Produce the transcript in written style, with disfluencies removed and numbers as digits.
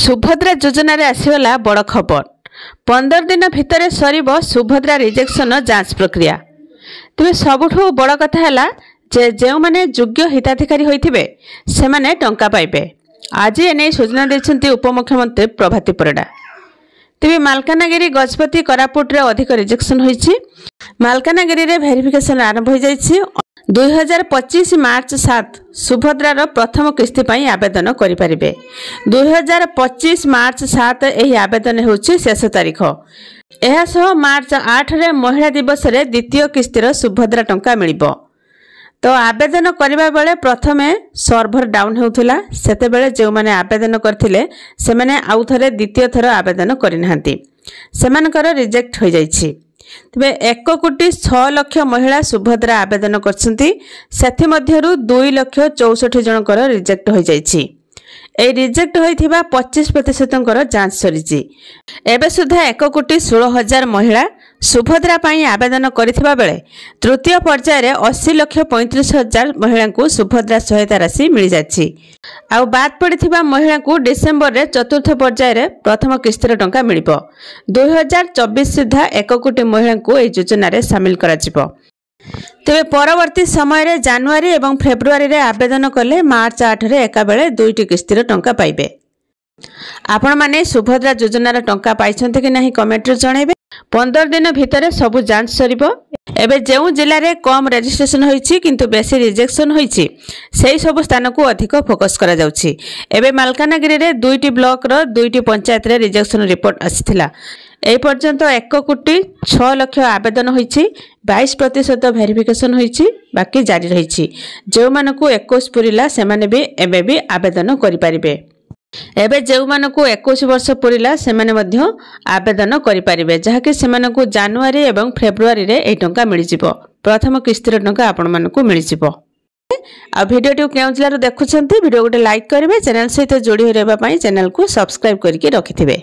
सुभद्रा योजना रे आसीगला बड़ खबर 15 दिन भितर सरीब सुभद्रा रिजेक्शन जांच प्रक्रिया। तेज सबुठु बड़ कथा है जे जो माने योग्य हिताधिकारी होइथिबे से माने टंका पाइबे। आज एने सूचना देछंती उपमुख्यमंत्री प्रभाती परिडा। तेज मालकानगिरी गजपति कोरापुट रे अधिक रिजेक्शन होइछि। मालकानगिरी रे वेरिफिकेशन आरंभ हो जाइछि। 2025 मार्च 7 सुभद्रार प्रथम किस्ती पई आवेदन करि परिबे। 2025 मार्च 7 एही आवेदन होछि शेष तारीख। एहा सह मार्च 8 रे महिला दिवस रे द्वितीय किस्तीर सुभद्रा टंका मिलिबो। तो आवेदन करिबा बेले प्रथमे सर्भर डाउन होउथिला। सेते बेले जे माने आवेदन करथिले से माने आउ थरे द्वितीय थर आवेदन करिनहांती, सेमानकर रिजेक्ट हो जाइछि। तबे 1,06,00,000 महिला सुभद्रा आवेदन करछंती। सेथि मध्यरु 2,64,00,000 जनकर रिजेक्ट हो जाइछि। ए रिजेक्ट होइथिबा 25% जांच सरिछि। एबे सुधा 1,16,000 महिला सुभद्रा पई आवेदन करिथिबा बेले तृतीय पर्याय रे 80,35,000 महिला को सुभद्रा सहायता राशि मिल जाछि। आउ बाद पड़िथिबा महिला को डिसेंबर रे चतुर्थ पर्याय रे प्रथम किस्तीर टंका मिलिबो। 2024 सुधा 1 कोटी महिला को ए योजना रे शामिल करा जिवो। तेबे परवर्ती समय रे जनवरी एवं फेब्रुआरी रे आवेदन कले मार्च 8 रे एका बेले 2टी किस्तीर टंका पाइबे। आपण माने सुभद्रा योजना रे टंका पाइछन्ते कि नाही कमेंट रे जणाइबे। 15 दिन भितर सबु जांच सरिबो। एबे जेउ जिल्ला रे कम रजिस्ट्रेशन होईछि किंतु बेसी रिजेक्शन होईछि सेही सब स्थान को अधिक फोकस करा जाउछि। एबे मालकानगिरी रे 2टी ब्लॉक रो 2टी पंचायत रे रिजेक्शन रिपोर्ट आसिथिला। ए पर्यंत 1,06,00,000 आवेदन होईछि। 22% वेरिफिकेशन होईछि, बाकी जारी रहिछि। जेउ मानको 21 पुरिला से माने भी एबे भी आवेदन करि परिबे। एबे जेउ मानको 21 वर्ष पुरिला से माने मध्य आवेदन करि परिबे, जहा कि से मानको जनवरी एवं फेब्रुआरी रे ए टंका मिलि जिवो। प्रथम किस्तीर टंका आपण मानको मिलि जिवो। आ वीडियो टिउ केउ जिल्ला रो देखुछंती वीडियो गोटे लाइक करिवे। चैनल सहित जोडी रहबा पई चैनल को सब्सक्राइब करिके रखिथिबे।